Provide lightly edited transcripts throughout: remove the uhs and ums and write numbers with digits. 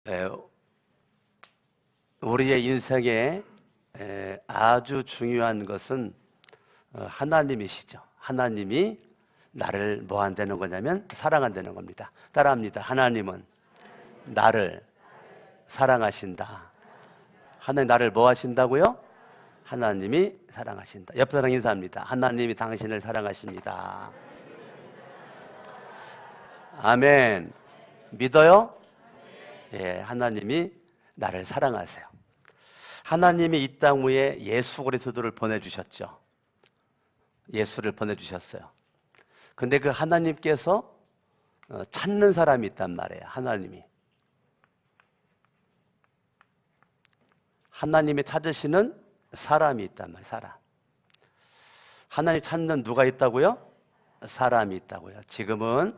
에, 우리의 인생에 아주 중요한 것은 하나님이시죠. 하나님이 나를 뭐 한다는 거냐면 사랑한다는 겁니다. 따라합니다. 하나님은 나를 사랑하신다. 하나님 나를 뭐 하신다고요? 하나님이 사랑하신다. 옆에 사람 인사합니다. 하나님이 당신을 사랑하십니다. 아멘. 믿어요? 예, 하나님이 나를 사랑하세요. 하나님이 이 땅 위에 예수 그리스도를 보내주셨죠. 예수를 보내주셨어요. 근데 그 하나님께서 찾는 사람이 있단 말이에요. 하나님이 찾으시는 사람이 있단 말이에요. 사람. 하나님 찾는 누가 있다고요? 사람이 있다고요. 지금은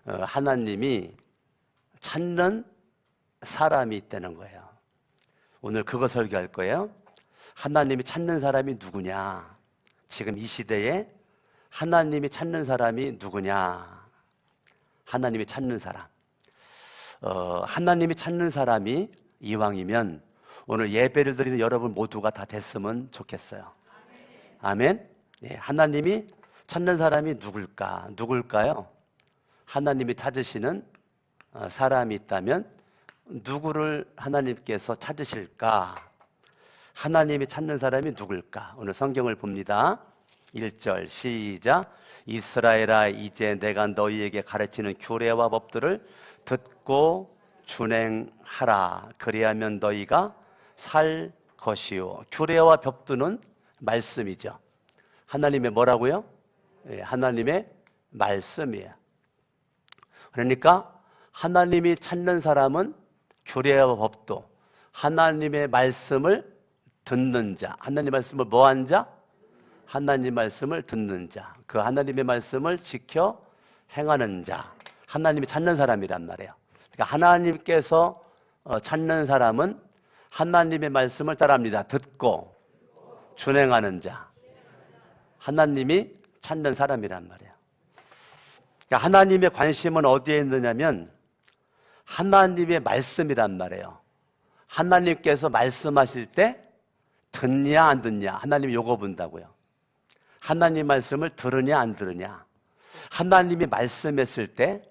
하나님이 찾는 사람이 있다는 거예요. 오늘 그거 설교할 거예요. 하나님이 찾는 사람이 누구냐? 지금 이 시대에 하나님이 찾는 사람이 누구냐? 하나님이 찾는 사람. 하나님이 찾는 사람이 이왕이면 오늘 예배를 드리는 여러분 모두가 다 됐으면 좋겠어요. 아멘. 예, 하나님이 찾는 사람이 누굴까요? 하나님이 찾으시는 사람이 있다면 누구를 하나님께서 찾으실까? 하나님이 찾는 사람이 누굴까? 오늘 성경을 봅니다. 1절 시작. 이스라엘아, 이제 내가 너희에게 가르치는 규례와 법들을 듣고 준행하라. 그리하면 너희가 살 것이요. 규례와 법도는 말씀이죠. 하나님의 뭐라고요? 예, 하나님의 말씀이에요. 그러니까 하나님이 찾는 사람은 규례와 법도, 하나님의 말씀을 듣는 자, 하나님 말씀을 뭐한 자? 하나님 말씀을 듣는 자, 그 하나님의 말씀을 지켜 행하는 자, 하나님이 찾는 사람이란 말이에요. 그러니까 하나님께서 찾는 사람은 하나님의 말씀을 따라합니다. 듣고 준행하는 자, 하나님이 찾는 사람이란 말이에요. 그러니까 하나님의 관심은 어디에 있느냐면 하나님의 말씀이란 말이에요. 하나님께서 말씀하실 때 듣냐 안 듣냐, 하나님이 요거 본다고요. 하나님 말씀을 들으냐 안 들으냐, 하나님이 말씀했을 때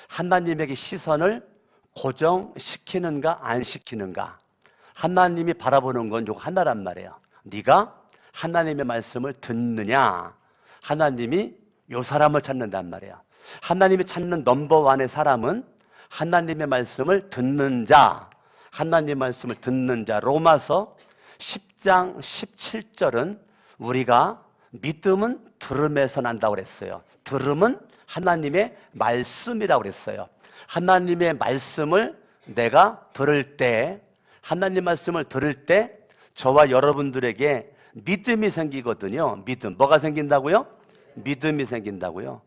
하나님에게 시선을 고정시키는가 안 시키는가, 하나님이 바라보는 건 요거 하나란 말이에요. 네가 하나님의 말씀을 듣느냐, 하나님이 요 사람을 찾는단 말이에요. 하나님이 찾는 넘버원의 사람은 하나님의 말씀을 듣는 자, 하나님의 말씀을 듣는 자. 로마서 10장 17절은 우리가 믿음은 들음에서 난다고 그랬어요. 들음은 하나님의 말씀이라고 그랬어요. 하나님의 말씀을 내가 들을 때, 하나님 말씀을 들을 때 저와 여러분들에게 믿음이 생기거든요. 믿음. 뭐가 생긴다고요? 믿음이 생긴다고요.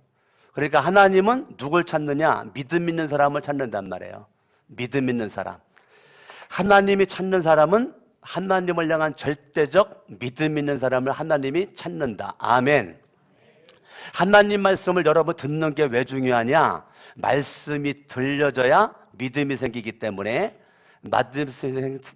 그러니까 하나님은 누굴 찾느냐? 믿음 있는 사람을 찾는단 말이에요. 믿음 있는 사람. 하나님이 찾는 사람은 하나님을 향한 절대적 믿음 있는 사람을 하나님이 찾는다. 아멘. 하나님 말씀을 여러분 듣는 게 왜 중요하냐? 말씀이 들려져야 믿음이 생기기 때문에,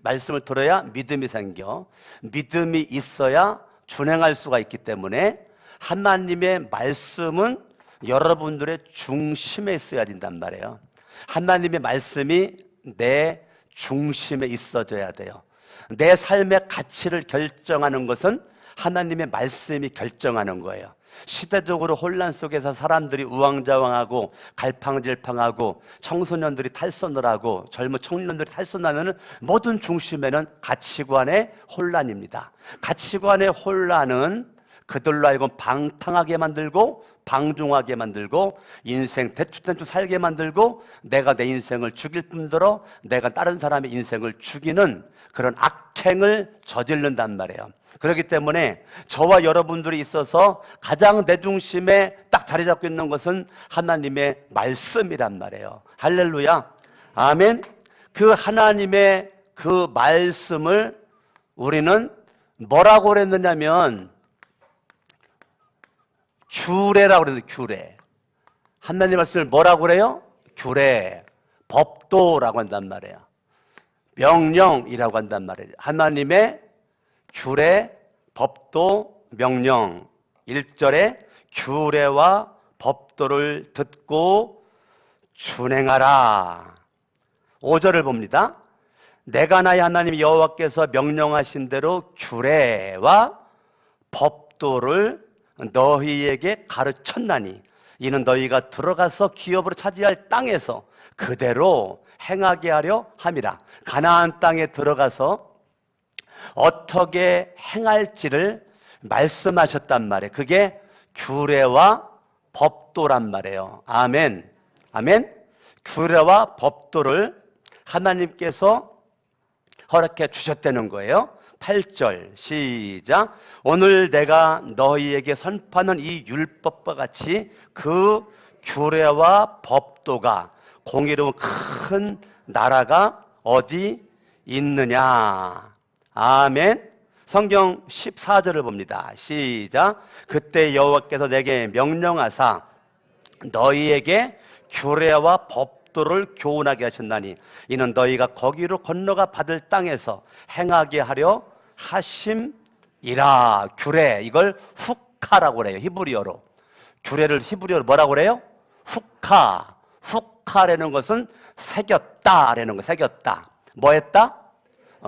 말씀을 들어야 믿음이 생겨. 믿음이 있어야 준행할 수가 있기 때문에 하나님의 말씀은 여러분들의 중심에 있어야 된단 말이에요. 하나님의 말씀이 내 중심에 있어줘야 돼요. 내 삶의 가치를 결정하는 것은 하나님의 말씀이 결정하는 거예요. 시대적으로 혼란 속에서 사람들이 우왕좌왕하고 갈팡질팡하고 청소년들이 탈선을 하고 젊은 청년들이 탈선하는 모든 중심에는 가치관의 혼란입니다. 가치관의 혼란은 그들로 하여금 방탕하게 만들고 방종하게 만들고 인생 대충대충 살게 만들고 내가 내 인생을 죽일 뿐더러 내가 다른 사람의 인생을 죽이는 그런 악행을 저지른단 말이에요. 그렇기 때문에 저와 여러분들이 있어서 가장 내 중심에 딱 자리 잡고 있는 것은 하나님의 말씀이란 말이에요. 할렐루야. 아멘. 그 하나님의 그 말씀을 우리는 뭐라고 그랬느냐면 규례라고 그래요. 규례. 하나님 말씀을 뭐라고 그래요? 규례, 법도라고 한단 말이에요. 명령이라고 한단 말이에요. 하나님의 규례, 법도, 명령. 1절에 규례와 법도를 듣고 준행하라. 5절을 봅니다. 내가 나의 하나님 여호와께서 명령하신 대로 규례와 법도를 너희에게 가르쳤나니 이는 너희가 들어가서 기업으로 차지할 땅에서 그대로 행하게 하려 함이라. 가나안 땅에 들어가서 어떻게 행할지를 말씀하셨단 말이에요. 그게 규례와 법도란 말이에요. 아멘. 아멘. 규례와 법도를 하나님께서 허락해 주셨다는 거예요. 8절 시작. 오늘 내가 너희에게 선포하는 이 율법과 같이 그 규례와 법도가 공의로운 큰 나라가 어디 있느냐. 아멘. 성경 14절을 봅니다. 시작. 그때 여호와께서 내게 명령하사 너희에게 규례와 법도를 교훈하게 하셨나니 이는 너희가 거기로 건너가 받을 땅에서 행하게 하려 하심이라. 규례, 이걸 후카라고 그래요. 히브리어로. 규례를 히브리어로 뭐라고 그래요? 후카. 후카라는 것은 새겼다라는 거. 새겼다. 뭐 했다?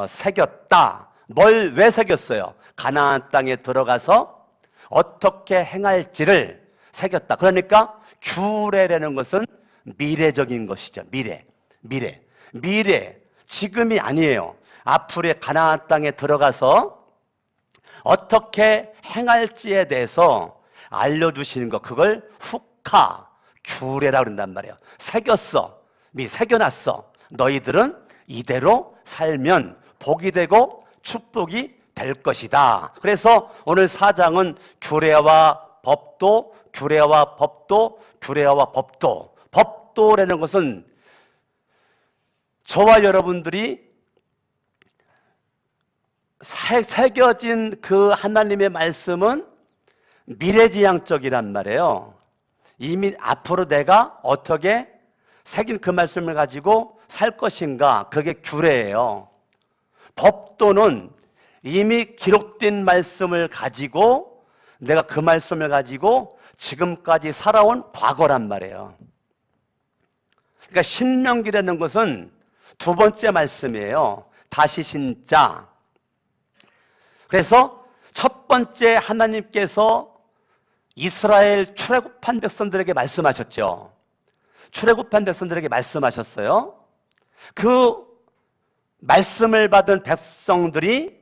새겼다. 뭘 왜 새겼어요? 가나안 땅에 들어가서 어떻게 행할지를 새겼다. 그러니까 규례라는 것은 미래적인 것이죠. 미래. 지금이 아니에요. 앞으로의 가나안 땅에 들어가서 어떻게 행할지에 대해서 알려주시는 것, 그걸 후카, 규례라고 그런단 말이에요. 새겼어. 새겨놨어. 너희들은 이대로 살면 복이 되고 축복이 될 것이다. 그래서 오늘 4장은 규례와 법도, 규례와 법도, 규례와 법도. 법도라는 것은 저와 여러분들이 새겨진 그 하나님의 말씀은 미래지향적이란 말이에요. 이미 앞으로 내가 어떻게 새긴 그 말씀을 가지고 살 것인가, 그게 규례예요. 법도는 이미 기록된 말씀을 가지고 내가 그 말씀을 가지고 지금까지 살아온 과거란 말이에요. 그러니까 신명기라는 것은 두 번째 말씀이에요. 다시 신자. 그래서 첫 번째 하나님께서 이스라엘 출애굽한 백성들에게 말씀하셨죠. 출애굽한 백성들에게 말씀하셨어요. 그 말씀을 받은 백성들이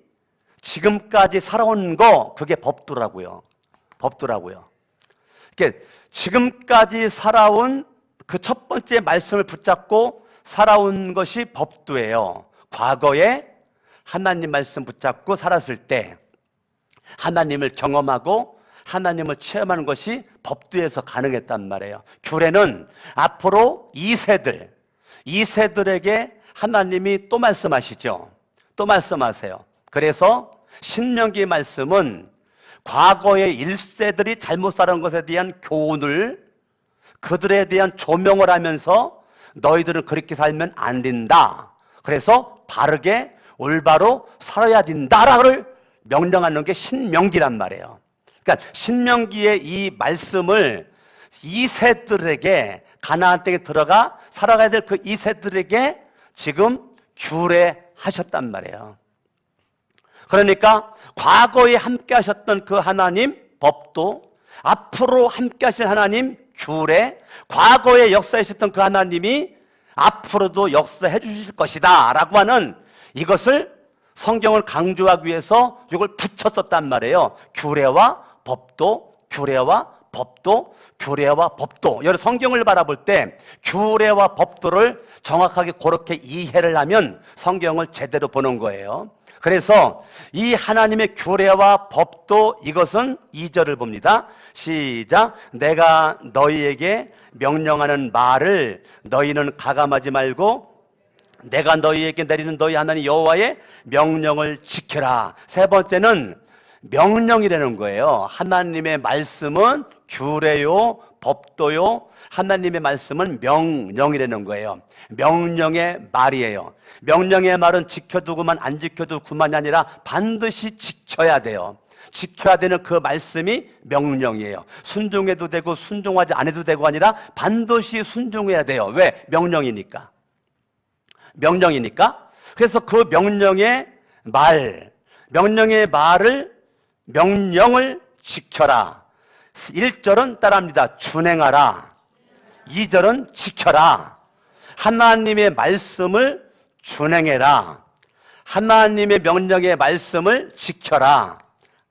지금까지 살아온 거, 그게 법도라고요. 그러니까 지금까지 살아온 그 첫 번째 말씀을 붙잡고 살아온 것이 법도예요. 과거에 하나님 말씀 붙잡고 살았을 때 하나님을 경험하고 하나님을 체험하는 것이 법도에서 가능했단 말이에요. 규례는 앞으로 2세들에게 하나님이 또 말씀하시죠. 또 말씀하세요. 그래서 신명기 말씀은 과거의 1세들이 잘못 살아온 것에 대한 교훈을, 그들에 대한 조명을 하면서 너희들은 그렇게 살면 안 된다. 그래서 바르게 올바로 살아야 된다라고 명령하는 게 신명기란 말이에요. 그러니까 신명기의 이 말씀을 2세들에게, 가나안 땅에 들어가 살아가야 될 그 2세들에게 지금 규례하셨단 말이에요. 그러니까 과거에 함께 하셨던 그 하나님 법도, 앞으로 함께 하실 하나님 규례, 과거에 역사해 주셨던 그 하나님이 앞으로도 역사해 주실 것이다 라고 하는, 이것을 성경을 강조하기 위해서 이걸 붙였었단 말이에요. 규례와 법도, 규례와 법도, 규례와 법도. 여러 성경을 바라볼 때 규례와 법도를 정확하게 그렇게 이해를 하면 성경을 제대로 보는 거예요. 그래서 이 하나님의 규례와 법도, 이것은 2절을 봅니다. 시작. 내가 너희에게 명령하는 말을 너희는 가감하지 말고 내가 너희에게 내리는 너희 하나님 여호와의 명령을 지켜라. 세 번째는 명령이라는 거예요. 하나님의 말씀은 규례요, 법도요. 하나님의 말씀은 명령이라는 거예요. 명령의 말이에요. 명령의 말은 지켜두고만 안 지켜두고만이 아니라 반드시 지켜야 돼요. 지켜야 되는 그 말씀이 명령이에요. 순종해도 되고 순종하지 않아도 되고 아니라 반드시 순종해야 돼요. 왜? 명령이니까. 명령이니까. 그래서 그 명령의 명령을 지켜라. 1절은 따라합니다. 준행하라. 2절은 지켜라. 하나님의 말씀을 준행해라. 하나님의 명령의 말씀을 지켜라.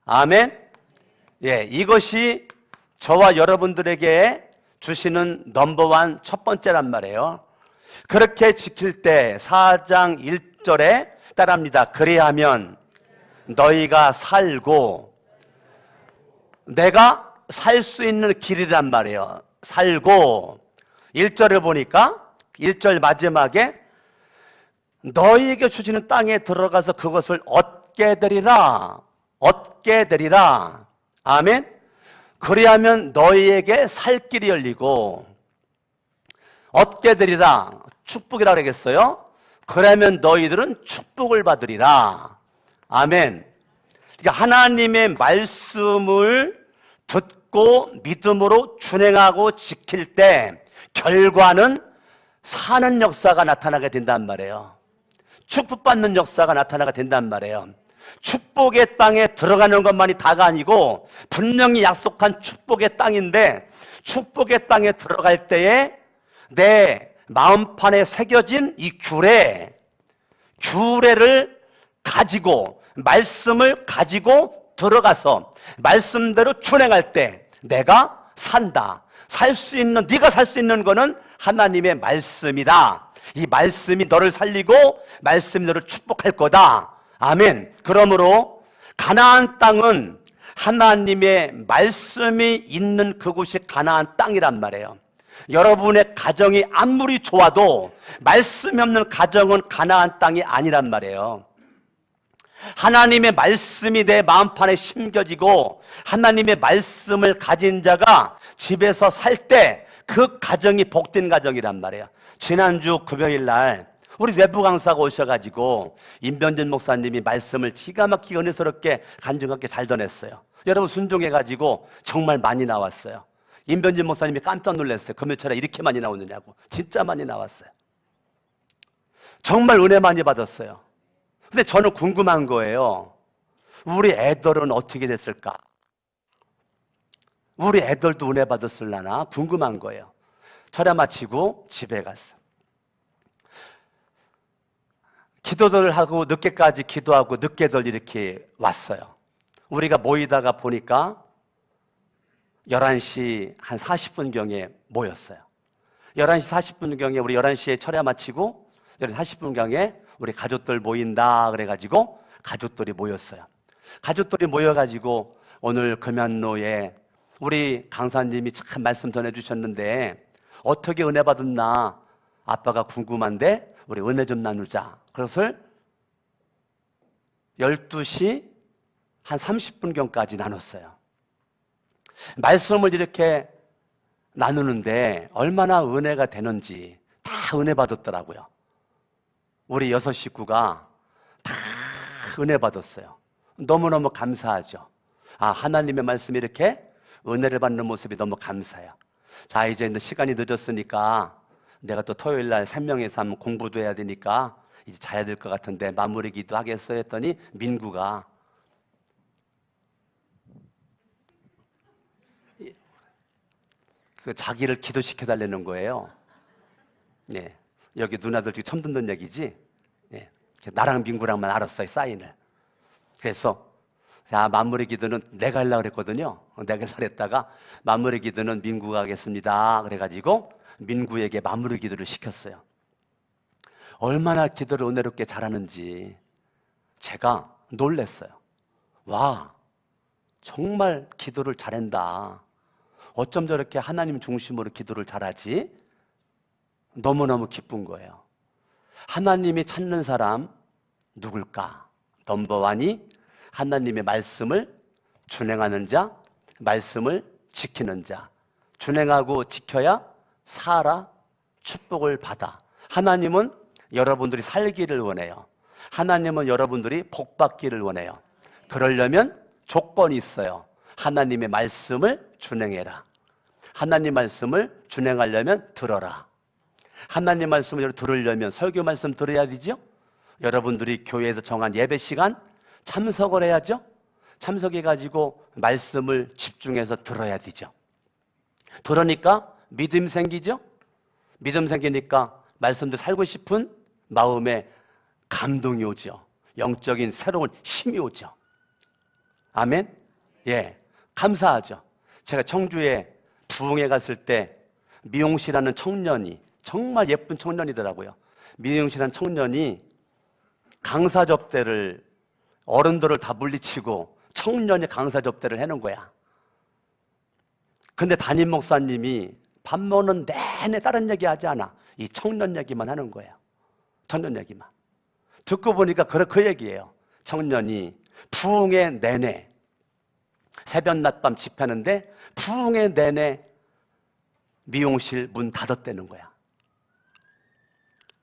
아멘. 예, 이것이 저와 여러분들에게 주시는 넘버원 첫 번째란 말이에요. 그렇게 지킬 때 4장 1절에 따라합니다. 그리하면 너희가 살고, 내가 살 수 있는 길이란 말이에요. 살고 1절을 보니까 1절 마지막에 너희에게 주시는 땅에 들어가서 그것을 얻게 되리라. 얻게 되리라. 아멘. 그리하면 너희에게 살 길이 열리고, 얻게 되리라. 축복이라고 그러겠어요. 그러면 너희들은 축복을 받으리라. 아멘. 그러니까 하나님의 말씀을 듣고 믿음으로 준행하고 지킬 때 결과는 사는 역사가 나타나게 된단 말이에요. 축복받는 역사가 나타나게 된단 말이에요. 축복의 땅에 들어가는 것만이 다가 아니고 분명히 약속한 축복의 땅인데, 축복의 땅에 들어갈 때에 내 마음판에 새겨진 이 규례를 가지고, 말씀을 가지고 들어가서 말씀대로 준행할 때 내가 산다. 살 수 있는, 네가 살 수 있는 거는 하나님의 말씀이다. 이 말씀이 너를 살리고 말씀이 너를 축복할 거다. 아멘. 그러므로 가나안 땅은 하나님의 말씀이 있는 그곳이 가나안 땅이란 말이에요. 여러분의 가정이 아무리 좋아도 말씀이 없는 가정은 가나안 땅이 아니란 말이에요. 하나님의 말씀이 내 마음판에 심겨지고 하나님의 말씀을 가진 자가 집에서 살 때 그 가정이 복된 가정이란 말이에요. 지난주 금요일 날 우리 외부 강사가 오셔가지고 임변진 목사님이 말씀을 기가 막히게 은혜스럽게 간증하게 잘 전했어요. 여러분 순종해가지고 정말 많이 나왔어요. 임변진 목사님이 깜짝 놀랐어요. 금요일에 이렇게 많이 나오느냐고. 진짜 많이 나왔어요. 정말 은혜 많이 받았어요. 근데 저는 궁금한 거예요. 우리 애들은 어떻게 됐을까? 우리 애들도 은혜 받았을라나 궁금한 거예요. 철야 마치고 집에 갔어. 기도들 하고 늦게까지 기도하고 늦게들 이렇게 왔어요. 우리가 모이다가 보니까 11시 한 40분경에 모였어요. 11시 40분경에 우리 11시에 철야 마치고 11시 40분경에 우리 가족들 모인다 그래가지고 가족들이 모였어요. 가족들이 모여가지고 오늘 금연로에 우리 강사님이 참 말씀 전해주셨는데 어떻게 은혜 받았나 아빠가 궁금한데 우리 은혜 좀 나누자. 그것을 12시 한 30분경까지 나눴어요. 말씀을 이렇게 나누는데 얼마나 은혜가 되는지 다 은혜 받았더라고요. 우리 6 식구가 다 은혜 받았어요. 너무너무 감사하죠. 아, 하나님의 말씀이 이렇게 은혜를 받는 모습이 너무 감사해요. 자, 이제 시간이 늦었으니까 내가 또 토요일 날 생명의 삶 공부도 해야 되니까 이제 자야 될 것 같은데 마무리 기도 하겠어 했더니 민구가 그 자기를 기도시켜 달라는 거예요. 네. 여기 누나들 지금 처음 듣는 얘기지? 네. 나랑 민구랑만 알았어요, 사인을. 그래서 자, 마무리 기도는 내가 하려고 그랬거든요. 내가 하려고 했다가 마무리 기도는 민구가 하겠습니다. 그래가지고 민구에게 마무리 기도를 시켰어요. 얼마나 기도를 은혜롭게 잘하는지 제가 놀랐어요. 와, 정말 기도를 잘한다. 어쩜 저렇게 하나님 중심으로 기도를 잘하지? 너무너무 기쁜 거예요. 하나님이 찾는 사람 누굴까? 넘버원이 하나님의 말씀을 준행하는 자, 말씀을 지키는 자. 준행하고 지켜야 살아 축복을 받아. 하나님은 여러분들이 살기를 원해요. 하나님은 여러분들이 복 받기를 원해요. 그러려면 조건이 있어요. 하나님의 말씀을 준행해라. 하나님 말씀을 준행하려면 들어라. 하나님 말씀을 들으려면 설교 말씀 들어야 되죠. 여러분들이 교회에서 정한 예배 시간 참석을 해야죠. 참석해가지고 말씀을 집중해서 들어야 되죠. 들으니까 믿음 생기죠. 믿음 생기니까 말씀도 살고 싶은 마음에 감동이 오죠. 영적인 새로운 힘이 오죠. 아멘? 예, 감사하죠. 제가 청주에 부흥회 갔을 때 미용씨라는 청년이, 정말 예쁜 청년이더라고요. 미용씨라는 청년이 강사 접대를, 어른들을 다 물리치고 청년이 강사 접대를 해놓은 거야. 근데 담임 목사님이 밥 먹는 내내 다른 얘기 하지 않아. 이 청년 얘기만 하는 거예요. 청년 얘기만. 듣고 보니까 그 얘기예요. 청년이 부흥회 내내 새벽 낮밤 집회하는데 부흥회 내내 미용실 문 닫았다는 거야.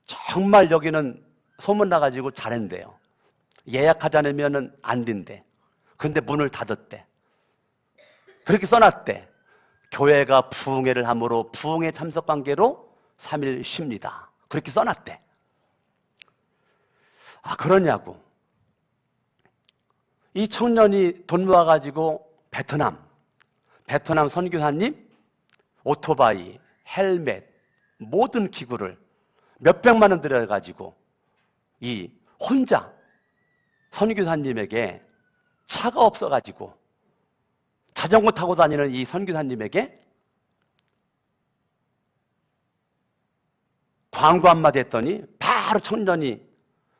정말 여기는 소문나가지고 잘한대요. 예약하지 않으면 안 된대. 근데 문을 닫았대. 그렇게 써놨대. 교회가 부흥회를 함으로 부흥회 참석 관계로 3일 쉽니다. 그렇게 써놨대. 아, 그러냐고. 이 청년이 돈 모아가지고 베트남 선교사님 오토바이, 헬멧, 모든 기구를 몇백만 원 들여가지고 이 혼자 선교사님에게 차가 없어가지고 자전거 타고 다니는 이 선교사님에게 광고 한마디 했더니 바로 청년이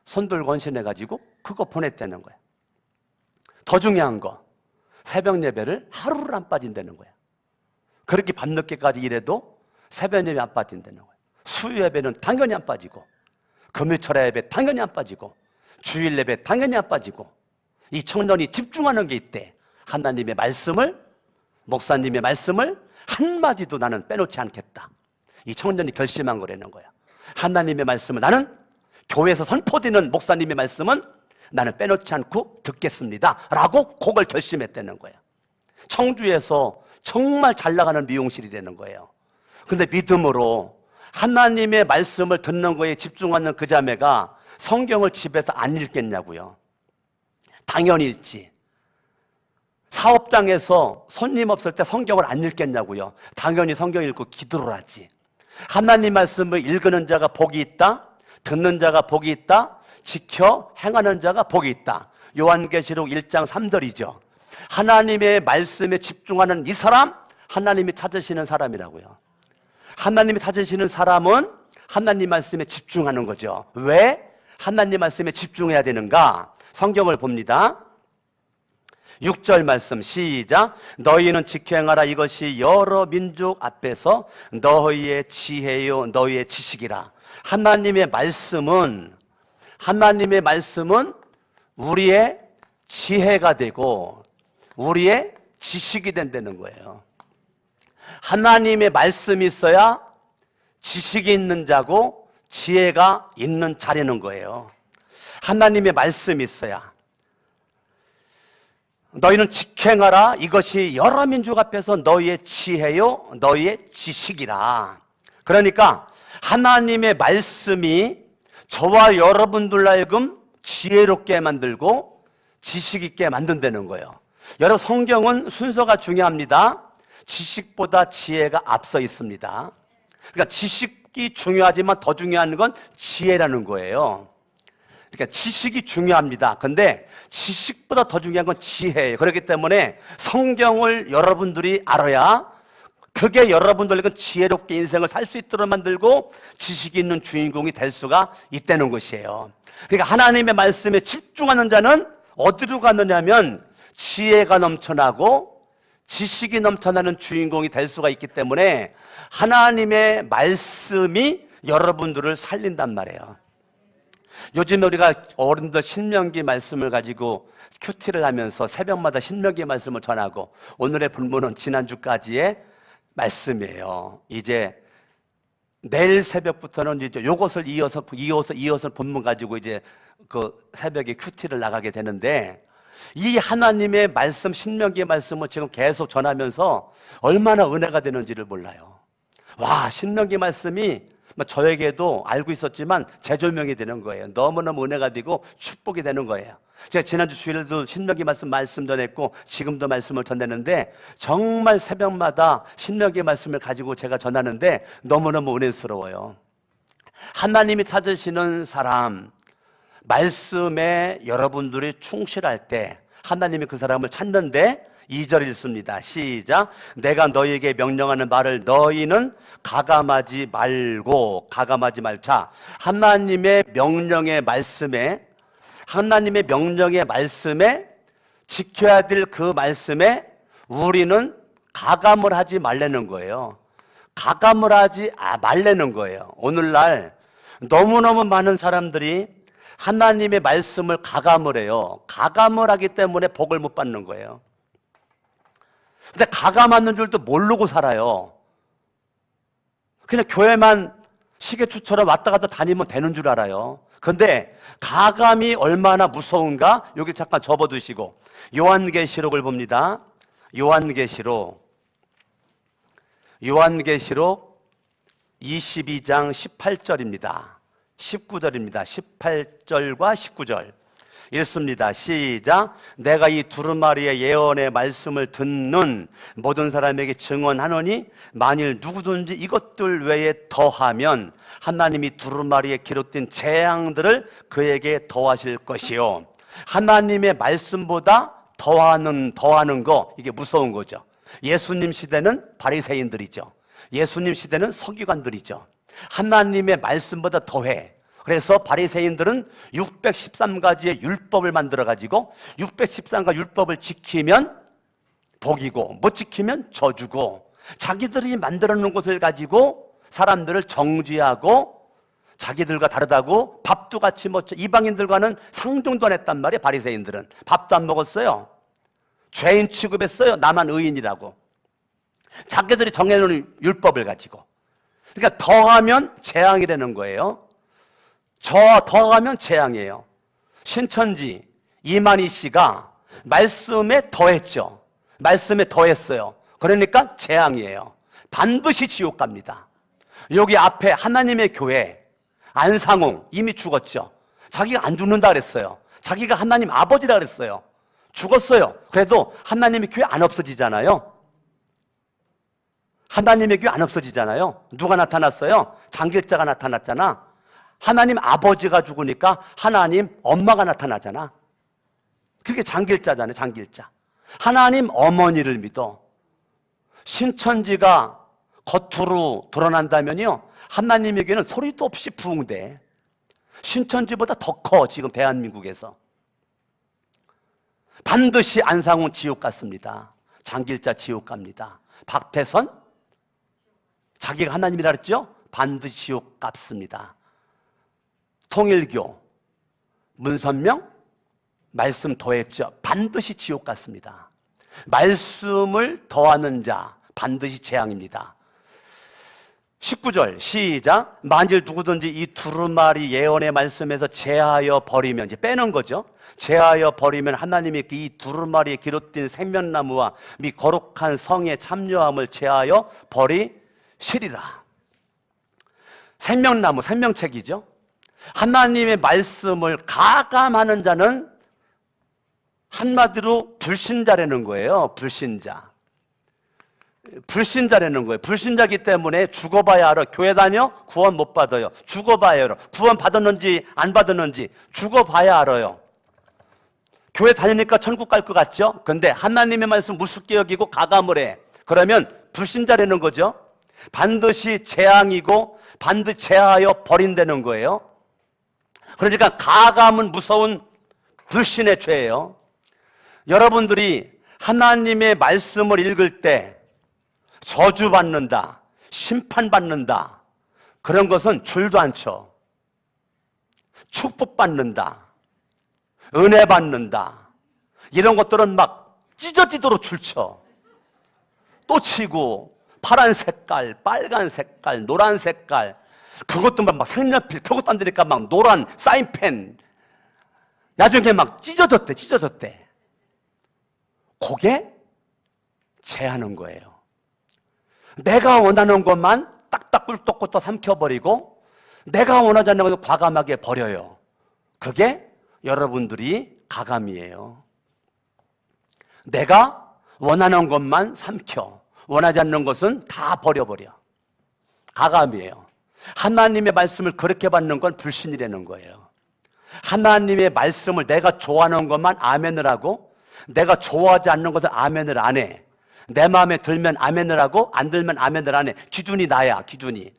손들 건신해가지고 그거 보냈다는 거야. 더 중요한 거, 새벽 예배를 하루를 안 빠진다는 거야. 그렇게 밤늦게까지 일해도 새벽 예배 안 빠진다는 거야. 수요 예배는 당연히 안 빠지고, 금요철 예배 당연히 안 빠지고, 주일 예배 당연히 안 빠지고. 이 청년이 집중하는 게 있대. 하나님의 말씀을, 목사님의 말씀을 한마디도 나는 빼놓지 않겠다. 이 청년이 결심한 거라는 거야. 하나님의 말씀을, 나는 교회에서 선포되는 목사님의 말씀은 나는 빼놓지 않고 듣겠습니다 라고 그걸 결심했다는 거야. 청주에서 정말 잘 나가는 미용실이 되는 거예요. 근데 믿음으로 하나님의 말씀을 듣는 거에 집중하는 그 자매가 성경을 집에서 안 읽겠냐고요. 당연히 읽지. 사업장에서 손님 없을 때 성경을 안 읽겠냐고요. 당연히 성경 읽고 기도를 하지. 하나님 말씀을 읽는 자가 복이 있다, 듣는 자가 복이 있다, 지켜 행하는 자가 복이 있다. 요한계시록 1장 3절이죠. 하나님의 말씀에 집중하는 이 사람, 하나님이 찾으시는 사람이라고요. 하나님이 찾으시는 사람은 하나님 말씀에 집중하는 거죠. 왜 하나님 말씀에 집중해야 되는가? 성경을 봅니다. 6절 말씀 시작. 너희는 지켜 행하라. 이것이 여러 민족 앞에서 너희의 지혜요 너희의 지식이라. 하나님의 말씀은 우리의 지혜가 되고 우리의 지식이 된다는 거예요. 하나님의 말씀이 있어야 지식이 있는 자고 지혜가 있는 자라는 거예요. 하나님의 말씀이 있어야. 너희는 직행하라. 이것이 여러 민족 앞에서 너희의 지혜요 너희의 지식이라. 그러니까 하나님의 말씀이 저와 여러분들 하여금 지혜롭게 만들고 지식 있게 만든다는 거예요. 여러분, 성경은 순서가 중요합니다. 지식보다 지혜가 앞서 있습니다. 그러니까 지식이 중요하지만 더 중요한 건 지혜라는 거예요. 그러니까 지식이 중요합니다. 근데 지식보다 더 중요한 건 지혜예요. 그렇기 때문에 성경을 여러분들이 알아야 그게 여러분들에게 지혜롭게 인생을 살 수 있도록 만들고 지식이 있는 주인공이 될 수가 있다는 것이에요. 그러니까 하나님의 말씀에 집중하는 자는 어디로 가느냐면 지혜가 넘쳐나고 지식이 넘쳐나는 주인공이 될 수가 있기 때문에 하나님의 말씀이 여러분들을 살린단 말이에요. 요즘에 우리가 어른들 신명기 말씀을 가지고 큐티를 하면서 새벽마다 신명기 말씀을 전하고, 오늘의 본문은 지난주까지의 말씀이에요. 이제 내일 새벽부터는 이제 요것을 이어서 본문 가지고 이제 그 새벽에 큐티를 나가게 되는데, 이 하나님의 말씀, 신명기의 말씀을 지금 계속 전하면서 얼마나 은혜가 되는지를 몰라요. 와, 신명기 말씀이 저에게도 알고 있었지만 재조명이 되는 거예요. 너무너무 은혜가 되고 축복이 되는 거예요. 제가 지난주 주일에도 신명기 말씀 전했고 지금도 말씀을 전했는데, 정말 새벽마다 신명기 말씀을 가지고 제가 전하는데 너무너무 은혜스러워요. 하나님이 찾으시는 사람, 말씀에 여러분들이 충실할 때 하나님이 그 사람을 찾는데, 2절 읽습니다. 시작. 내가 너희에게 명령하는 말을 너희는 가감하지 말고. 자, 하나님의 명령의 말씀에 지켜야 될 그 말씀에 우리는 가감을 하지 말라는 거예요. 가감을 하지 말라는 거예요. 오늘날 너무너무 많은 사람들이 하나님의 말씀을 가감을 해요. 가감을 하기 때문에 복을 못 받는 거예요. 근데 가감하는 줄도 모르고 살아요. 그냥 교회만 시계추처럼 왔다 갔다 다니면 되는 줄 알아요. 근데 가감이 얼마나 무서운가? 여기 잠깐 접어두시고 요한계시록을 봅니다. 요한계시록 22장 18절입니다. 19절입니다. 18절과 19절 읽습니다. 시작. 내가 이 두루마리의 예언의 말씀을 듣는 모든 사람에게 증언하노니, 만일 누구든지 이것들 외에 더하면 하나님이 두루마리에 기록된 재앙들을 그에게 더하실 것이요. 하나님의 말씀보다 더하는 거, 이게 무서운 거죠. 예수님 시대는 바리새인들이죠. 예수님 시대는 서기관들이죠. 하나님의 말씀보다 더해. 그래서 바리새인들은 613가지의 율법을 만들어가지고 613가지 율법을 지키면 복이고 못 지키면 저주고, 자기들이 만들어 놓은 것을 가지고 사람들을 정죄하고, 자기들과 다르다고 밥도 같이 먹죠. 이방인들과는 상종도 안 했단 말이에요. 바리새인들은 밥도 안 먹었어요. 죄인 취급했어요. 나만 의인이라고. 자기들이 정해놓은 율법을 가지고. 그러니까 더하면 재앙이라는 거예요. 더하면 재앙이에요. 신천지 이만희 씨가 말씀에 더했죠. 말씀에 더했어요. 그러니까 재앙이에요. 반드시 지옥 갑니다. 여기 앞에 하나님의 교회 안상홍 이미 죽었죠. 자기가 안 죽는다 그랬어요. 자기가 하나님 아버지라 그랬어요. 죽었어요. 그래도 하나님의 교회 안 없어지잖아요. 하나님의 교회 안 없어지잖아요. 누가 나타났어요? 장길자가 나타났잖아. 하나님 아버지가 죽으니까 하나님 엄마가 나타나잖아. 그게 장길자잖아요. 장길자. 하나님 어머니를 믿어. 신천지가 겉으로 드러난다면요, 하나님에게는 소리도 없이 부흥돼. 신천지보다 더 커. 지금 대한민국에서. 반드시 안상훈 지옥 갔습니다. 장길자 지옥 갑니다. 박태선 자기가 하나님이라 그랬죠? 반드시 지옥 갔습니다. 통일교 문선명 말씀 더했죠? 반드시 지옥 갔습니다. 말씀을 더하는 자 반드시 재앙입니다. 19절 시작. 만일 누구든지 이 두루마리 예언의 말씀에서 제하여 버리면, 이제 빼는 거죠. 제하여 버리면 하나님이 이 두루마리에 기록된 생명나무와 미 거룩한 성의 참여함을 제하여 버리시리라. 생명나무, 생명책이죠. 하나님의 말씀을 가감하는 자는 한마디로 불신자라는 거예요. 불신자라는 거예요. 불신자기 때문에 죽어봐야 알아. 교회 다녀? 구원 못 받아요. 죽어봐야 알아. 구원 받았는지 안 받았는지 죽어봐야 알아요. 교회 다니니까 천국 갈 것 같죠? 근데 하나님의 말씀 무섭게 여기고 가감을 해. 그러면 불신자라는 거죠. 반드시 재앙이고 반드시 제하여 버린다는 거예요. 그러니까 가감은 무서운 불신의 죄예요. 여러분들이 하나님의 말씀을 읽을 때 저주받는다, 심판받는다, 그런 것은 줄도 안 쳐. 축복받는다, 은혜 받는다, 이런 것들은 막 찢어지도록 줄쳐. 또 치고 파란 색깔, 빨간 색깔, 노란 색깔, 그것도 막 색연필 그것도 안 되니까 막 노란 사인펜, 나중에 막 찢어졌대. 그게 제하는 거예요. 내가 원하는 것만 딱딱 꿀떡꿀떡 삼켜버리고 내가 원하지 않는 것을 과감하게 버려요. 그게 여러분들이 가감이에요. 내가 원하는 것만 삼켜, 원하지 않는 것은 다 버려버려. 가감이에요. 하나님의 말씀을 그렇게 받는 건 불신이라는 거예요. 하나님의 말씀을 내가 좋아하는 것만 아멘을 하고 내가 좋아하지 않는 것을 아멘을 안 해. 내 마음에 들면 아멘을 하고 안 들면 아멘을 안 해. 기준이 나야, 기준이.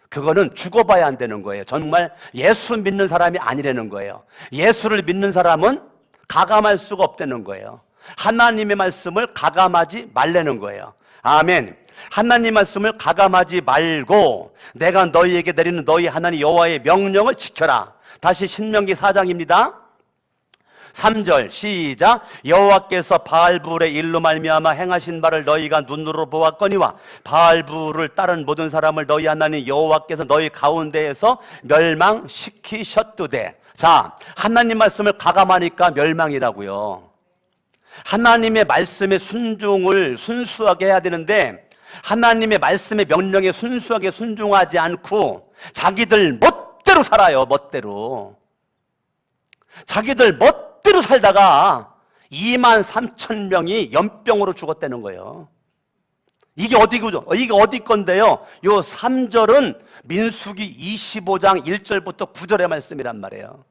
그거는 죽어봐야 안 되는 거예요. 정말 예수 믿는 사람이 아니라는 거예요. 예수를 믿는 사람은 가감할 수가 없다는 거예요. 하나님의 말씀을 가감하지 말라는 거예요. 아멘. 하나님 말씀을 가감하지 말고 내가 너희에게 내리는 너희 하나님 여호와의 명령을 지켜라. 다시 신명기 4장입니다. 3절 시작. 여호와께서 바알불의 일로 말미암아 행하신 바를 너희가 눈으로 보았거니와 바알불을 따른 모든 사람을 너희 하나님 여호와께서 너희 가운데에서 멸망시키셨도되. 자, 하나님 말씀을 가감하니까 멸망이라고요. 하나님의 말씀에 순수하게 해야 되는데 하나님의 말씀의 명령에 순수하게 순종하지 않고 자기들 멋대로 살아요. 멋대로. 자기들 멋대로 살다가 23,000명이 연병으로 죽었다는 거예요. 이게 어디 건데요? 요 3절은 민수기 25장 1절부터 9절의 말씀이란 말이에요.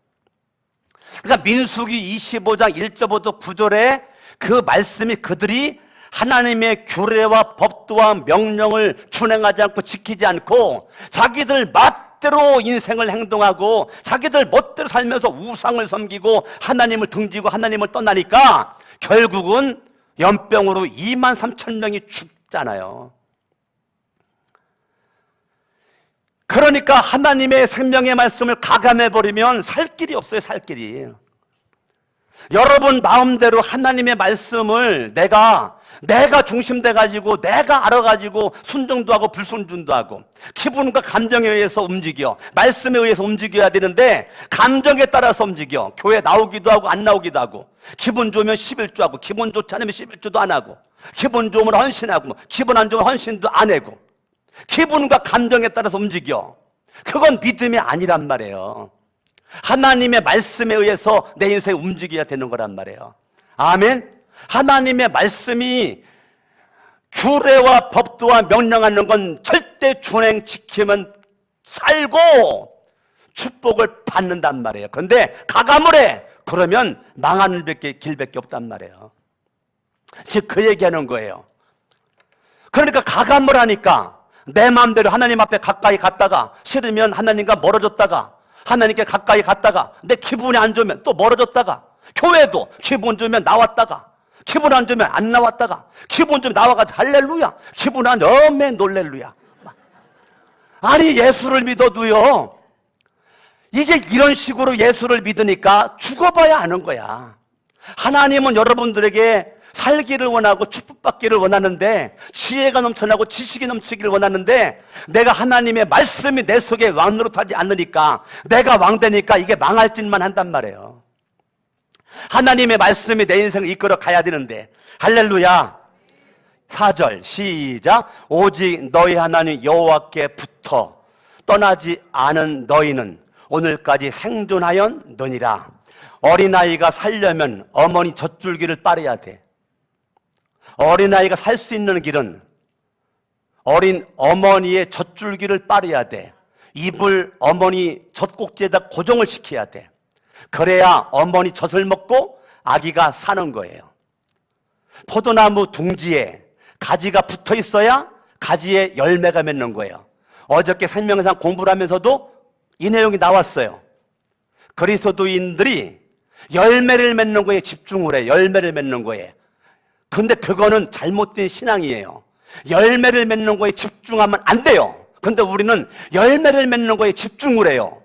그러니까 민수기 25장 1절부터 9절에 그 말씀이 그들이 하나님의 규례와 법도와 명령을 준행하지 않고 지키지 않고 자기들 멋대로 인생을 행동하고 자기들 멋대로 살면서 우상을 섬기고 하나님을 등지고 하나님을 떠나니까 결국은 연병으로 23,000명이 죽잖아요. 그러니까 하나님의 생명의 말씀을 가감해버리면 살 길이 없어요. 살 길이. 여러분 마음대로 하나님의 말씀을 내가 중심돼가지고 내가 알아가지고 순종도 하고 불순종도 하고 기분과 감정에 의해서 움직여, 말씀에 의해서 움직여야 되는데 감정에 따라서 움직여. 교회 나오기도 하고 안 나오기도 하고, 기분 좋으면 11조 하고 기분 좋지 않으면 11조도 안 하고, 기분 좋으면 헌신하고 기분 안 좋으면 헌신도 안 하고, 기분과 감정에 따라서 움직여. 그건 믿음이 아니란 말이에요. 하나님의 말씀에 의해서 내 인생이 움직여야 되는 거란 말이에요. 아멘. 하나님의 말씀이 규례와 법도와 명령하는 건 절대 준행 지키면 살고 축복을 받는단 말이에요. 그런데 가감을 해. 그러면 망하는 길밖에 없단 말이에요. 즉 그 얘기하는 거예요. 그러니까 가감을 하니까 내 마음대로 하나님 앞에 가까이 갔다가 싫으면 하나님과 멀어졌다가 하나님께 가까이 갔다가 내 기분이 안 좋으면 또 멀어졌다가, 교회도 기분 좋으면 나왔다가 기분 안 좋으면 안 나왔다가 기분 좀 나와가지고 할렐루야, 기분 안 좋으면 놀렐루야. 아니 예수를 믿어도요, 이게 이런 식으로 예수를 믿으니까 죽어봐야 아는 거야. 하나님은 여러분들에게 살기를 원하고 축복받기를 원하는데, 지혜가 넘쳐나고 지식이 넘치기를 원하는데, 내가 하나님의 말씀이 내 속에 왕노릇하지 않으니까, 내가 왕되니까 이게 망할 짓만 한단 말이에요. 하나님의 말씀이 내 인생을 이끌어 가야 되는데, 할렐루야. 4절 시작. 오직 너희 하나님 여호와께 붙어 떠나지 않은 너희는 오늘까지 생존하였느니라. 어린아이가 살려면 어머니 젖줄기를 빨아야 돼. 어린아이가 살 수 있는 길은 어린 어머니의 젖줄기를 빨아야 돼. 입을 어머니 젖꼭지에다 고정을 시켜야 돼. 그래야 어머니 젖을 먹고 아기가 사는 거예요. 포도나무 둥지에 가지가 붙어 있어야 가지에 열매가 맺는 거예요. 어저께 생명상 공부를 하면서도 이 내용이 나왔어요. 그리스도인들이 열매를 맺는 거에 집중을 해. 열매를 맺는 거에. 근데 그거는 잘못된 신앙이에요. 열매를 맺는 거에 집중하면 안 돼요. 근데 우리는 열매를 맺는 거에 집중을 해요.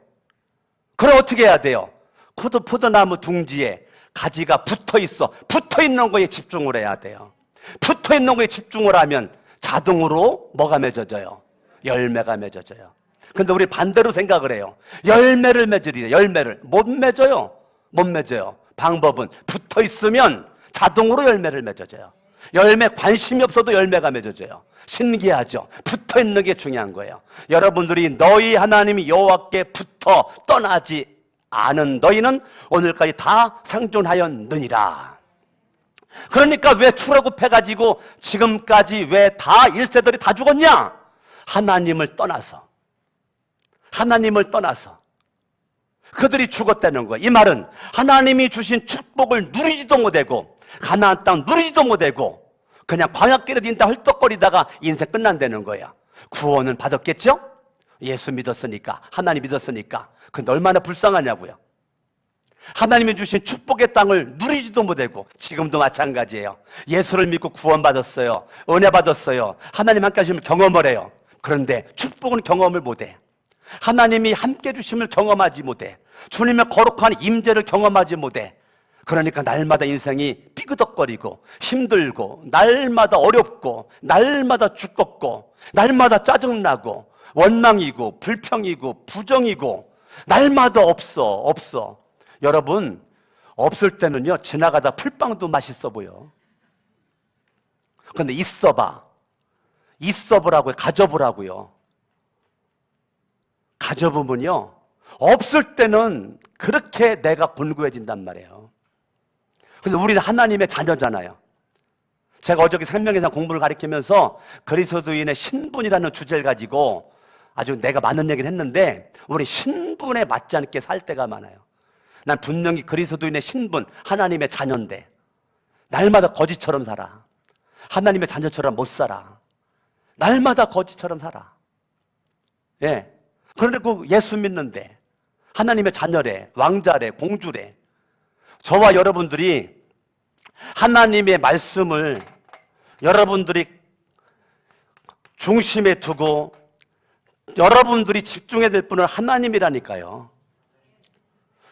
그럼 어떻게 해야 돼요? 포도나무 둥지에 가지가 붙어 있어. 붙어 있는 거에 집중을 해야 돼요. 붙어 있는 거에 집중을 하면 자동으로 뭐가 맺어져요? 열매가 맺어져요. 근데 우리 반대로 생각을 해요. 열매를 맺으리래. 열매를 못 맺어요. 못 맺어요. 방법은 붙어 있으면 자동으로 열매를 맺어져요. 열매 관심이 없어도 열매가 맺어져요. 신기하죠? 붙어 있는 게 중요한 거예요. 여러분들이 너희 하나님이 여호와께 붙어 떠나지 않은 너희는 오늘까지 다 생존하였느니라. 그러니까 왜 출애굽해가지고 지금까지 왜 다 1세들이 다 죽었냐? 하나님을 떠나서. 하나님을 떠나서 그들이 죽었다는 거예요. 이 말은 하나님이 주신 축복을 누리지도 못하고 가나안 땅 누리지도 못하고 그냥 광야길에 닌다 헐떡거리다가 인생 끝난다는 거야. 구원은 받았겠죠? 예수 믿었으니까, 하나님 믿었으니까. 근데 얼마나 불쌍하냐고요. 하나님이 주신 축복의 땅을 누리지도 못하고 지금도 마찬가지예요. 예수를 믿고 구원받았어요. 은혜 받았어요. 하나님 함께 하시면 경험을 해요. 그런데 축복은 경험을 못해. 하나님이 함께 주심을 경험하지 못해. 주님의 거룩한 임재를 경험하지 못해. 그러니까 날마다 인생이 삐그덕거리고 힘들고 날마다 어렵고 날마다 죽겠고 날마다 짜증나고 원망이고 불평이고 부정이고 날마다 없어. 여러분, 없을 때는요 지나가다 풀빵도 맛있어 보여. 그런데 있어보라고요. 가져보라고요. 가져보면요 없을 때는 그렇게 내가 곤고해진단 말이에요. 근데 우리는 하나님의 자녀잖아요. 제가 어저께 생명의상 공부를 가르치면서 그리스도인의 신분이라는 주제를 가지고 아주 내가 많은 얘기를 했는데 우리 신분에 맞지 않게 살 때가 많아요. 난 분명히 그리스도인의 신분, 하나님의 자녀인데 날마다 거지처럼 살아. 하나님의 자녀처럼 못 살아. 날마다 거지처럼 살아. 예. 그런데 그 예수 믿는데 하나님의 자녀래, 왕자래, 공주래. 저와 여러분들이 하나님의 말씀을 여러분들이 중심에 두고 여러분들이 집중해야 될 분은 하나님이라니까요.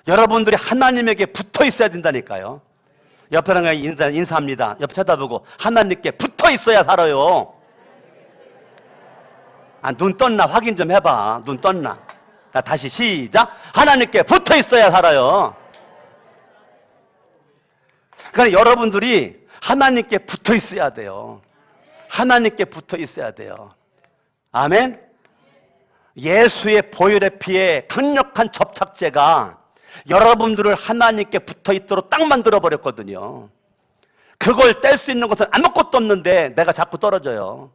여러분들이 하나님에게 붙어 있어야 된다니까요. 옆에랑 인사합니다. 옆에 쳐다보고 하나님께 붙어 있어야 살아요. 눈 떴나 확인 좀 해봐. 눈 떴나. 자, 다시 시작. 하나님께 붙어 있어야 살아요. 그러니까 여러분들이 하나님께 붙어 있어야 돼요. 하나님께 붙어 있어야 돼요. 아멘. 예수의 보혈의 피에 강력한 접착제가 여러분들을 하나님께 붙어 있도록 딱 만들어 버렸거든요. 그걸 뗄 수 있는 것은 아무것도 없는데 내가 자꾸 떨어져요.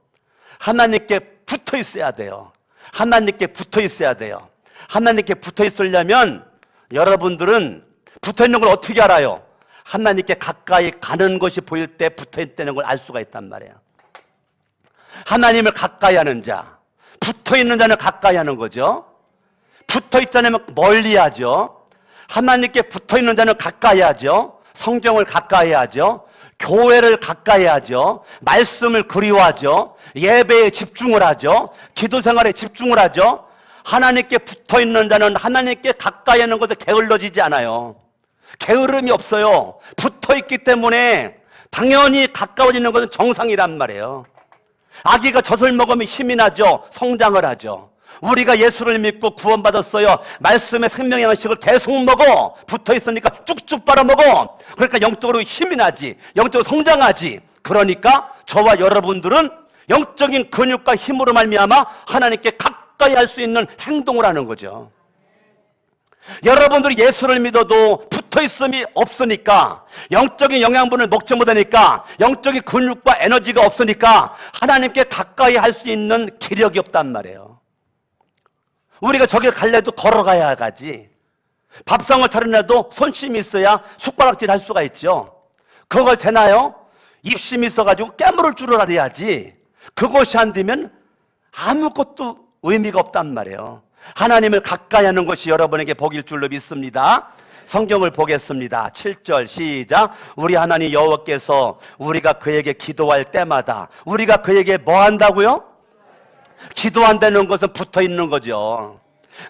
하나님께 붙어 있어야 돼요. 하나님께 붙어 있어야 돼요. 하나님께 붙어 있으려면 여러분들은 붙어 있는 걸 어떻게 알아요? 하나님께 가까이 가는 것이 보일 때 붙어 있다는 걸 알 수가 있단 말이에요. 하나님을 가까이 하는 자, 붙어 있는 자는 가까이 하는 거죠. 붙어 있자면 멀리 하죠. 하나님께 붙어 있는 자는 가까이 하죠. 성경을 가까이 하죠. 교회를 가까이 하죠. 말씀을 그리워하죠. 예배에 집중을 하죠. 기도 생활에 집중을 하죠. 하나님께 붙어 있는 자는 하나님께 가까이 하는 것에 게을러지지 않아요. 게으름이 없어요. 붙어 있기 때문에 당연히 가까워지는 것은 정상이란 말이에요. 아기가 젖을 먹으면 힘이 나죠. 성장을 하죠. 우리가 예수를 믿고 구원받았어요. 말씀의 생명의 양식을 계속 먹어. 붙어 있으니까 쭉쭉 빨아먹어. 그러니까 영적으로 힘이 나지. 영적으로 성장하지. 그러니까 저와 여러분들은 영적인 근육과 힘으로 말미암아 하나님께 가까이 할 수 있는 행동을 하는 거죠. 여러분들이 예수를 믿어도 붙어있음이 없으니까, 영적인 영양분을 먹지 못하니까, 영적인 근육과 에너지가 없으니까 하나님께 가까이 할 수 있는 기력이 없단 말이에요. 우리가 저기 갈래도 걸어가야 가지. 밥상을 차려내도 손심이 있어야 숟가락질 할 수가 있죠. 그걸 되나요? 입심이 있어가지고 깨물을 줄을 알아야지. 그것이 안 되면 아무것도 의미가 없단 말이에요. 하나님을 가까이 하는 것이 여러분에게 복일 줄로 믿습니다. 성경을 보겠습니다. 7절 시작. 우리 하나님 여호와께서 우리가 그에게 기도할 때마다 우리가 그에게 뭐 한다고요? 기도한다는 것은 붙어 있는 거죠.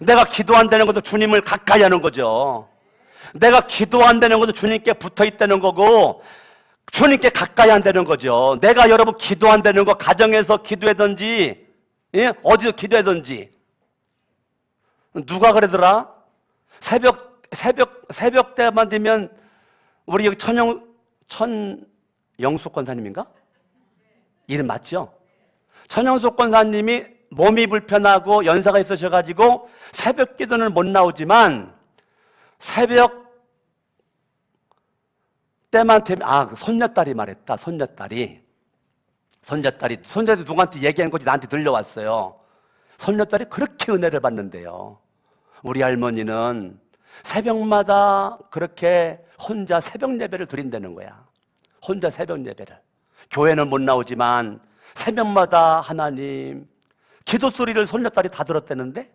내가 기도한다는 것도 주님을 가까이 하는 거죠. 내가 기도한다는 것도 주님께 붙어 있다는 거고 주님께 가까이 한다는 거죠. 내가 여러분 기도한다는 거 가정에서 기도하든지 예? 어디서 기도하든지 누가 그러더라? 새벽 때만 되면 우리 여기 천영숙 권사님인가? 이름 맞죠? 천영숙 권사님이 몸이 불편하고 연세가 있으셔가지고 새벽 기도는 못 나오지만 새벽 때만 되면 손녀딸이 말했다. 손녀딸이 누구한테 얘기한 거지 나한테 들려왔어요. 손녀딸이 그렇게 은혜를 받는데요. 우리 할머니는 새벽마다 그렇게 혼자 새벽 예배를 드린다는 거야. 혼자 새벽 예배를. 교회는 못 나오지만 새벽마다 하나님 기도 소리를 손녀딸이 다 들었다는데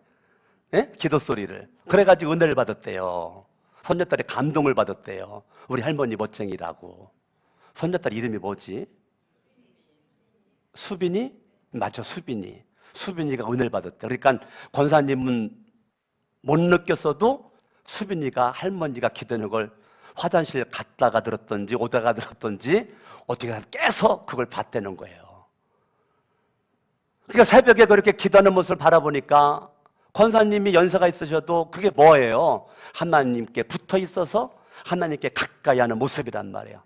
예? 기도 소리를. 그래가지고 은혜를 받았대요. 손녀딸이 감동을 받았대요. 우리 할머니 멋쟁이라고. 손녀딸 이름이 뭐지? 수빈이? 맞죠, 수빈이. 수빈이가 은혜를 받았대. 그러니까 권사님은 못 느꼈어도 수빈이가 할머니가 기도하는 걸 화장실 갔다가 들었던지 오다가 들었던지 어떻게 해서 깨서 그걸 봤다는 거예요. 그러니까 새벽에 그렇게 기도하는 모습을 바라보니까 권사님이 연세가 있으셔도 그게 뭐예요? 하나님께 붙어 있어서 하나님께 가까이 하는 모습이란 말이에요.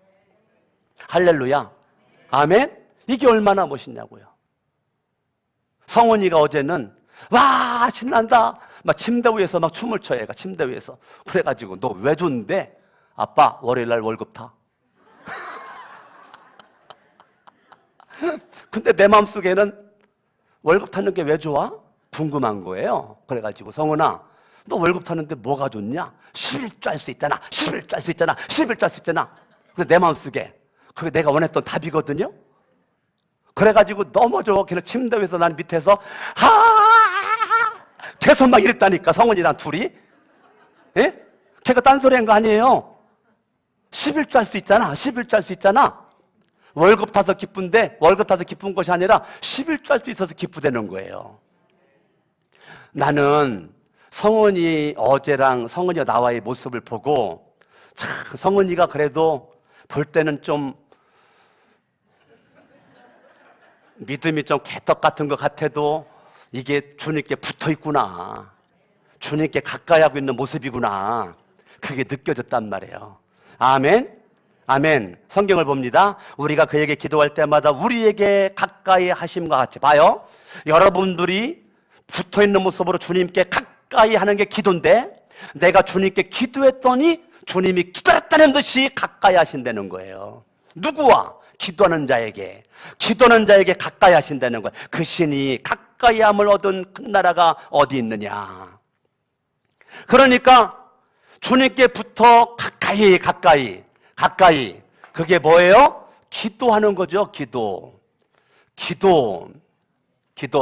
할렐루야. 아멘. 이게 얼마나 멋있냐고요. 성원이가 어제는 와 신난다 막 침대 위에서 막 춤을 춰. 얘가 침대 위에서. 그래가지고 너 왜 좋은데? 아빠 월요일날 월급 타. 근데 내 마음속에는 월급 타는 게 왜 좋아? 궁금한 거예요. 그래가지고 성원아 너 월급 타는데 뭐가 좋냐? 11조 할 수 있잖아. 11조 할 수 있잖아. 11조 할 수 있잖아. 그래서 내 마음속에 그게 내가 원했던 답이거든요. 그래가지고 너무 좋아. 걔는 침대 위에서 난 밑에서 계속 막 이랬다니까. 성원이랑 둘이. 예? 걔가 딴소리한 거 아니에요. 11조 할 수 있잖아. 11조 할 수 있잖아. 월급 타서 기쁜데 월급 타서 기쁜 것이 아니라 11조 할 수 있어서 기쁘다는 거예요. 나는 성은이 어제랑 성은이가 나와의 모습을 보고 참 성은이가 그래도 볼 때는 좀 믿음이 좀 개떡 같은 것 같아도 이게 주님께 붙어 있구나. 주님께 가까이 하고 있는 모습이구나. 그게 느껴졌단 말이에요. 아멘. 아멘. 성경을 봅니다. 우리가 그에게 기도할 때마다 우리에게 가까이 하심과 같이 봐요. 여러분들이 붙어있는 모습으로 주님께 가까이 하는 게 기도인데 내가 주님께 기도했더니 주님이 기다렸다는 듯이 가까이 하신다는 거예요. 누구와? 기도하는 자에게. 기도하는 자에게 가까이 하신다는 거예요. 그 신이 가까이함을 얻은 큰 나라가 어디 있느냐. 그러니까 주님께 붙어 가까이 그게 뭐예요? 기도하는 거죠. 기도.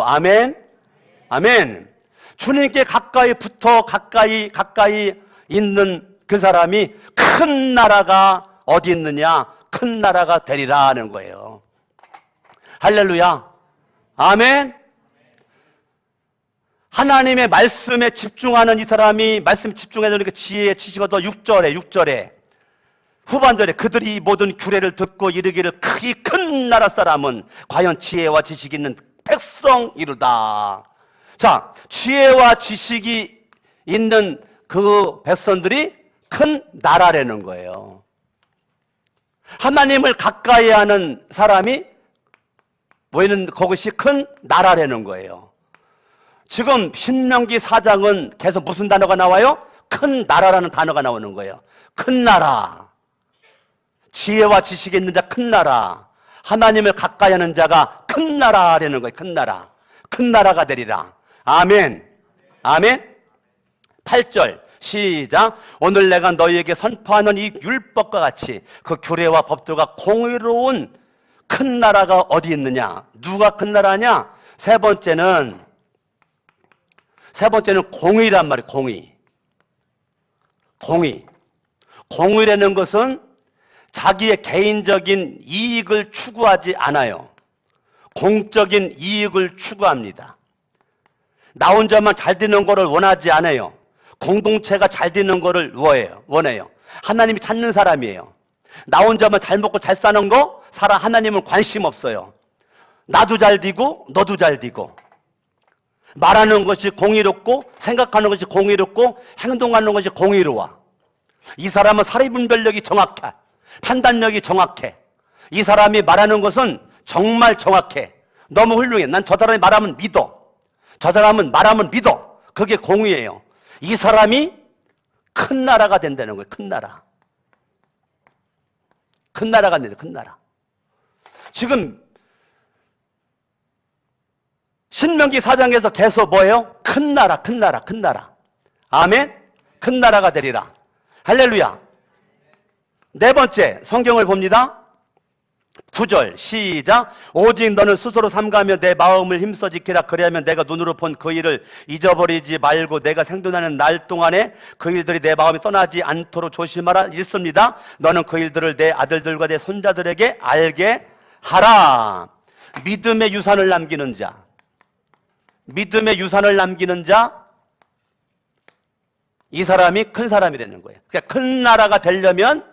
아멘. 아멘. 주님께 가까이 붙어 가까이 있는 그 사람이 큰 나라가 어디 있느냐? 큰 나라가 되리라 하는 거예요. 할렐루야. 아멘. 하나님의 말씀에 집중하는 이 사람이 말씀에 집중해서 지혜의 지식을 더 6절에 후반절에 그들이 모든 규례를 듣고 이르기를 이 큰 나라 사람은 과연 지혜와 지식이 있는 백성이로다. 자, 지혜와 지식이 있는 그 백성들이 큰 나라라는 거예요. 하나님을 가까이 하는 사람이 모이는 그것이 큰 나라라는 거예요. 지금 신명기 4장은 계속 무슨 단어가 나와요? 큰 나라라는 단어가 나오는 거예요. 큰 나라. 지혜와 지식이 있는 자 큰 나라. 하나님을 가까이 하는 자가 큰 나라라는 거예요. 큰 나라. 큰 나라가 되리라. 아멘. 아멘. 8절 시작. 오늘 내가 너희에게 선포하는 이 율법과 같이 그 규례와 법도가 공의로운 큰 나라가 어디 있느냐? 누가 큰 나라냐? 세 번째는 공의란 말이에요. 공의라는 것은 자기의 개인적인 이익을 추구하지 않아요. 공적인 이익을 추구합니다. 나 혼자만 잘 되는 거를 원하지 않아요. 공동체가 잘 되는 거를 원해요. 하나님이 찾는 사람이에요. 나 혼자만 잘 먹고 잘 사는 거 하나님은 관심 없어요. 나도 잘 되고 너도 잘 되고, 말하는 것이 공의롭고 생각하는 것이 공의롭고 행동하는 것이 공의로워. 이 사람은 사리분별력이 정확해. 판단력이 정확해. 이 사람이 말하는 것은 정말 정확해. 너무 훌륭해. 난 저 사람이 말하면 믿어. 저 사람은 말하면 믿어. 그게 공의예요. 이 사람이 큰 나라가 된다는 거예요. 큰 나라. 큰 나라가 된다. 큰 나라. 지금 신명기 4장에서 계속 뭐예요? 큰 나라, 큰 나라, 큰 나라. 아멘? 큰 나라가 되리라. 할렐루야. 네 번째 성경을 봅니다. 9절 시작. 오직 너는 스스로 삼가하며 내 마음을 힘써 지키라. 그리하면 내가 눈으로 본 그 일을 잊어버리지 말고 내가 생존하는 날 동안에 그 일들이 내 마음에 떠나지 않도록 조심하라. 읽습니다. 너는 그 일들을 내 아들들과 내 손자들에게 알게 하라. 믿음의 유산을 남기는 자, 믿음의 유산을 남기는 자, 이 사람이 큰 사람이 되는 거예요. 그러니까 큰 나라가 되려면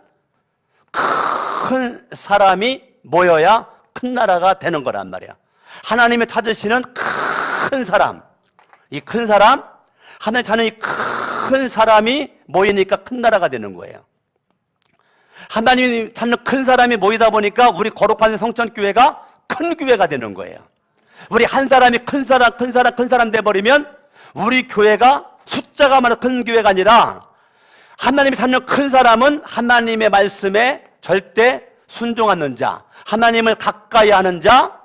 큰 사람이 모여야 큰 나라가 되는 거란 말이야. 하나님이 찾으시는 큰 사람, 이 큰 사람, 하나님 찾는 이 큰 사람이 모이니까 큰 나라가 되는 거예요. 하나님이 찾는 큰 사람이 모이다 보니까 우리 거룩한 성천교회가 큰 교회가 되는 거예요. 우리 한 사람이 큰 사람 돼버리면 우리 교회가 숫자가 많은 큰 교회가 아니라, 하나님이 찾는 큰 사람은 하나님의 말씀에 절대 순종하는 자, 하나님을 가까이 하는 자,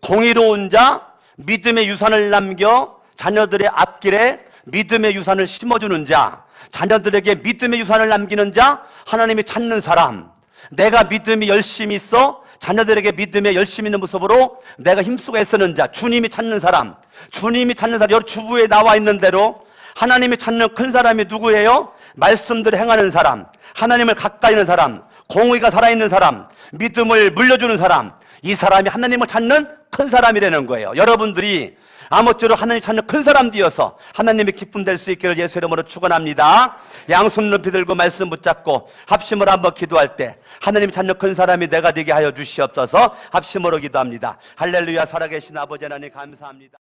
공의로운 자, 믿음의 유산을 남겨 자녀들의 앞길에 믿음의 유산을 심어주는 자, 자녀들에게 믿음의 유산을 남기는 자, 하나님이 찾는 사람. 내가 믿음이 열심히 있어 자녀들에게 믿음에 열심히 있는 모습으로 내가 힘쓰고 애쓰는 자, 주님이 찾는 사람. 주님이 찾는 사람, 여기 주부에 나와 있는 대로 하나님이 찾는 큰 사람이 누구예요? 말씀대로 행하는 사람, 하나님을 가까이 있는 사람, 공의가 살아있는 사람, 믿음을 물려주는 사람, 이 사람이 하나님을 찾는 큰 사람이라는 거예요. 여러분들이 아무쪼록 하나님 찾는 큰 사람 되어서 하나님의 기쁨 될 수 있기를 예수 이름으로 축원합니다. 양손 높이 들고 말씀 붙잡고 합심으로 한번 기도할 때 하나님 찾는 큰 사람이 내가 되게 하여 주시옵소서. 합심으로 기도합니다. 할렐루야. 살아계신 아버지 하나님 감사합니다.